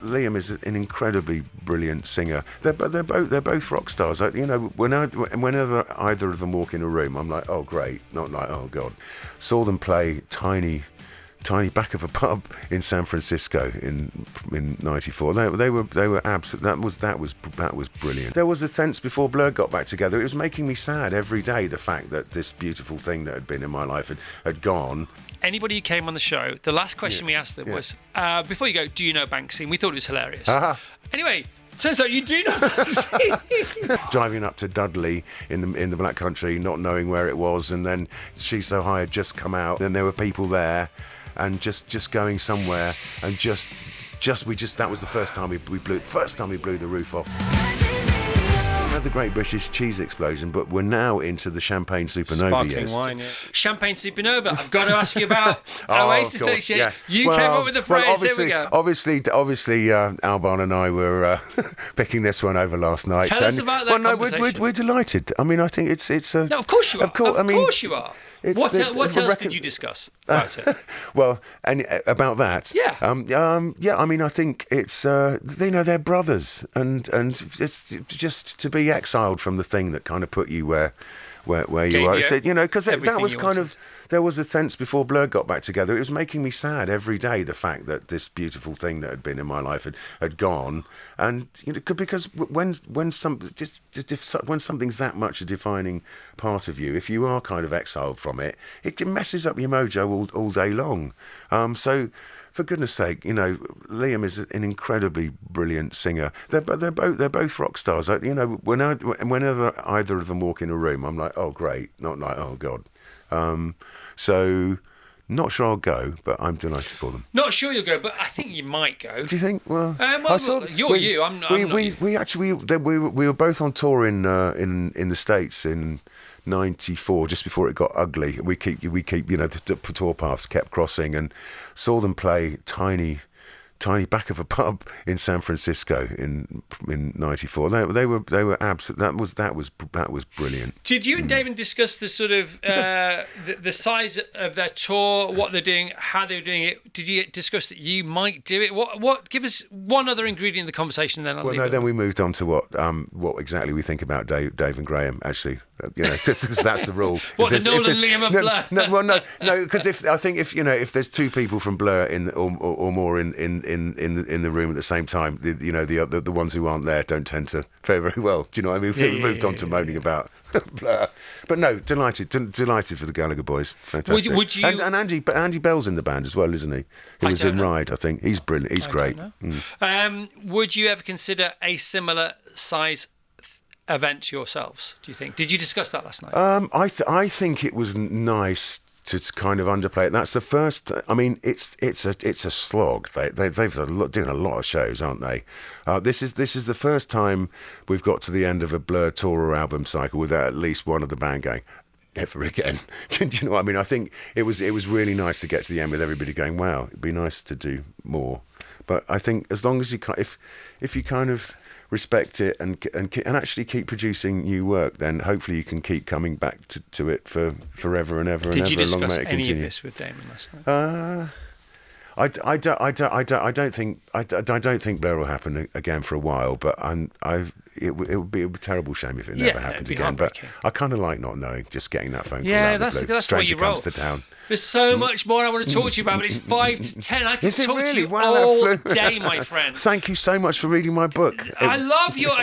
Liam is an incredibly brilliant singer. They're both rock stars. Whenever either of them walk in a room, I'm like, oh great, not like oh god. Saw them play tiny back of a pub in San Francisco in '94. They were absolute. That was brilliant. There was a sense before Blur got back together. It was making me sad every day, the fact that this beautiful thing that had been in my life had gone. Anybody who came on the show, the last question we asked them was, before you go, do you know Banksy? And we thought it was hilarious. Anyway, turns out you do know Banksy. Driving up to Dudley in the Black Country, not knowing where it was, and then She's So High had just come out, and there were people there, and just going somewhere, and that was the first time we blew the roof off. We had the Great British Cheese Explosion, but we're now into the Champagne Supernova Sparkling years. wine, yeah. Champagne Supernova. I've got to ask you about Oasis, don't you? Yeah. You came up with the phrase. Here we go. Obviously, Alban and I were picking this one over last night. Tell us about that conversation. We're delighted. I mean, I think it's a. No, of course you are. Of course you are. What else did you discuss about it? Well, and about that, yeah. I mean, I think it's they're brothers, and it's just to be exiled from the thing that kind of put you where you are. So, because that was kind of. There was a sense before Blur got back together. It was making me sad every day, the fact that this beautiful thing that had been in my life had gone. And because when something's that much a defining part of you, if you are kind of exiled from it, it messes up your mojo all day long. So, for goodness sake, Liam is an incredibly brilliant singer. They're both rock stars. Whenever either of them walk in a room, I'm like, oh great, not like oh god. So, not sure I'll go, but I'm delighted for them. Not sure you'll go, but I think you might go. Do you think? Well, you're you. I'm not you. We were both on tour in the States in '94, just before it got ugly. We keep the tour paths kept crossing, and saw them play tiny back of a pub in San Francisco in '94. They were absolute. That was brilliant. Did you and David discuss the sort of the size of their tour, what they're doing, how they're doing it? Did you discuss that you might do it? What? Give us one other ingredient in the conversation, then I'll leave it. Then we moved on to what exactly we think about Dave and Graham actually. That's the rule. What, the Noel and Liam of Blur? No, because if there's two people from Blur or more in the room at the same time, the ones who aren't there don't tend to fare very well. Do you know what I mean? We moved on to moaning about Blur, but no, delighted for the Gallagher boys. Fantastic. Would you? And Andy Bell's in the band as well, isn't he? He was in Ride, I think. He's brilliant. He's great. Would you ever consider a similar size event yourselves, do you think? Did you discuss that last night? I think it was nice to kind of underplay it. That's the first. I mean, it's a slog. They've doing a lot of shows, aren't they? This is the first time we've got to the end of a Blur tour or album cycle without at least one of the band going, ever again. Do you know what I mean? I think it was really nice to get to the end with everybody going, wow, it'd be nice to do more. But I think as long as you if you kind of respect it and actually keep producing new work, then hopefully you can keep coming back to it for forever and ever. Did you discuss any of this with Damon last night? I don't think Blur will happen again for a while, but it would be a terrible shame if it never happened again. But I kind of like not knowing, just getting that phone call. Yeah, that's the way you roll. Comes to town. There's so much more I want to talk to you about, but it's 5 to 10. I can talk to you all day, my friend. Thank you so much for reading my book. I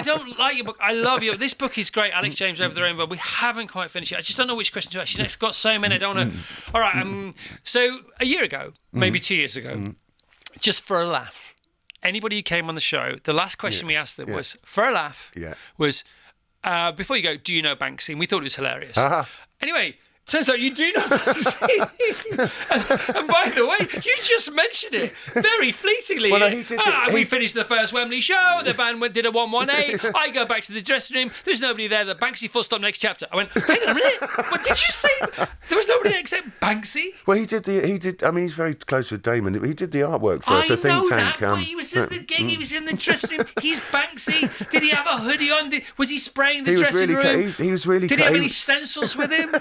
don't like your book. I love you. This book is great. Alex James Over the Rainbow. We haven't quite finished it. I just don't know which question to ask you next. Got so many. I don't want to. All right. So a year ago, maybe 2 years ago, just for a laugh, anybody who came on the show, the last question we asked them was, for a laugh, was, before you go, do you know Banksy? And we thought it was hilarious. Anyway, turns out you do know Banksy. and by the way, you just mentioned it very fleetingly. Well, no, he did we finished the first Wembley show. The band did a 118. I go back to the dressing room. There's nobody there. The Banksy full stop next chapter. I went, hang on a minute. What did you say? There was nobody there except Banksy? Well, he did. I mean, he's very close with Damon. He did the artwork for the think tank. But he was at the gig. He was in the dressing room. He's Banksy. Did he have a hoodie on? Was he spraying the dressing room? He was really. Did he have any stencils with him?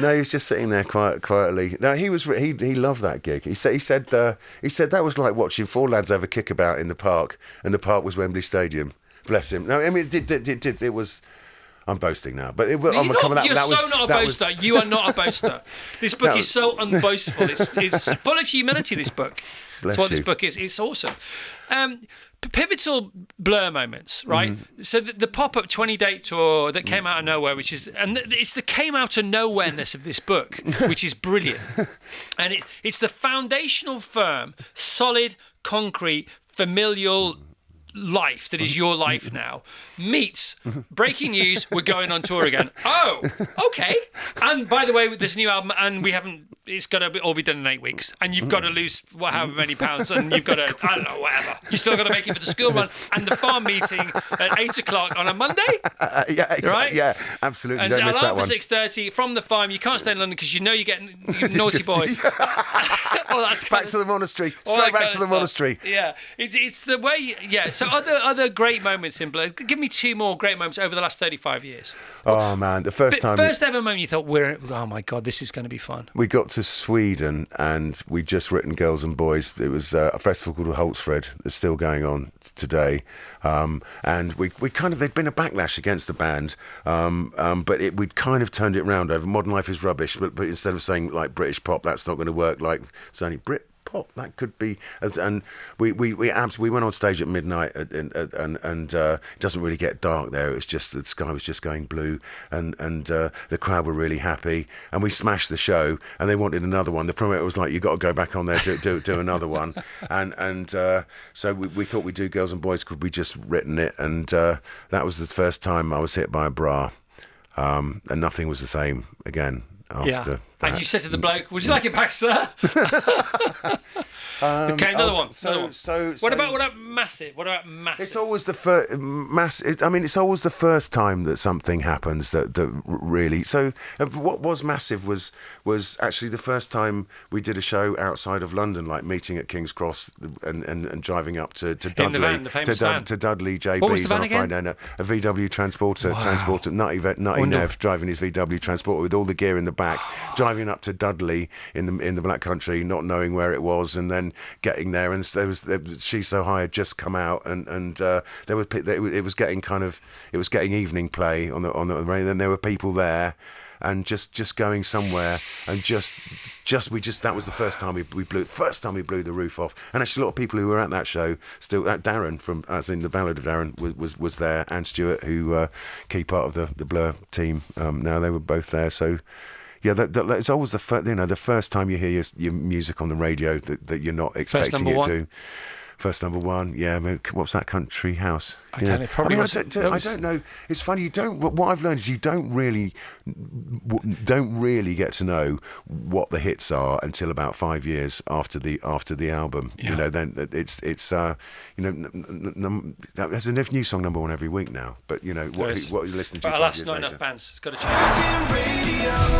No, he was just sitting there quietly. No, he loved that gig. He said that was like watching four lads have a kickabout in the park, and the park was Wembley Stadium. Bless him. No, I mean it was. I'm boasting now, but You're not a boaster. You are not a boaster. This book is so unboastful. It's full of humility. This book. That's what this book is. It's awesome. Pivotal Blur moments, right? So the pop-up 20-date tour that came out of nowhere, it's the came out of nowhereness of this book, which is brilliant. And it's the foundational, firm, solid, concrete, familial life that is your life now meets breaking news, we're going on tour again. Oh, okay. And by the way, with this new album, and it's got to all be done in 8 weeks, and you've got to lose however many pounds, and you've got to, I don't know, whatever. You still got to make it for the school run and the farm meeting at 8 o'clock on a Monday. Yeah, exactly. Right? Yeah, absolutely. And don't miss that alarm one. for 6:30 from the farm. You can't stay in London because you know you're getting naughty boy. Back to the monastery. Straight back to the monastery. Yeah, it's the way. Yeah. So other great moments in Blur. Give me two more great moments over the last 35 years. Oh man, the first ever moment you thought, oh my God, this is going to be fun. We got to Sweden and we'd just written Girls and Boys. It was a festival called Hultsfred that's still going on today. And we kind of, there'd been a backlash against the band, but we'd kind of turned it around over Modern Life is Rubbish, but instead of saying like British pop, that's not going to work, like it's only Brit pop, that could be. And we went on stage at midnight and it doesn't really get dark there. It was just, the sky was just going blue and the crowd were really happy and we smashed the show and they wanted another one. The promoter was like, you got to go back on there, do another one. And so we thought we'd do Girls and Boys because we'd just written it, and that was the first time I was hit by a bra, and nothing was the same again after that. And you said to the bloke, would you like it back, sir? Okay, another one. What about Massive? What about Massive? It's always the first it's always the first time that something happens that really. So what was Massive was actually the first time we did a show outside of London, like meeting at King's Cross and driving up to Dudley, in the van, the famous van. To Dudley JB's on a Friday night. A VW transporter, nutty Nev driving his VW transporter with all the gear in the back, driving up to Dudley in the Black Country, not knowing where it was, and then getting there, and She's So High had just come out, and it was getting evening play on the radio. Then there were people there, and just going somewhere, and that was the first time we blew the roof off. And actually, a lot of people who were at that show still. Darren from, as in the Ballad of Darren, was there, and Stuart, who key part of the Blur team. Now they were both there, so. Yeah, it's always the first time you hear your music on the radio that you're not expecting it to. First number one, yeah. I mean, what's that? Country House. I don't know. It's funny. What I've learned is you don't really get to know what the hits are until about 5 years after the album. Yeah. Then it's there's a new song #1 every week now. But what you're listening to. But alas, not enough bands. It's got to change.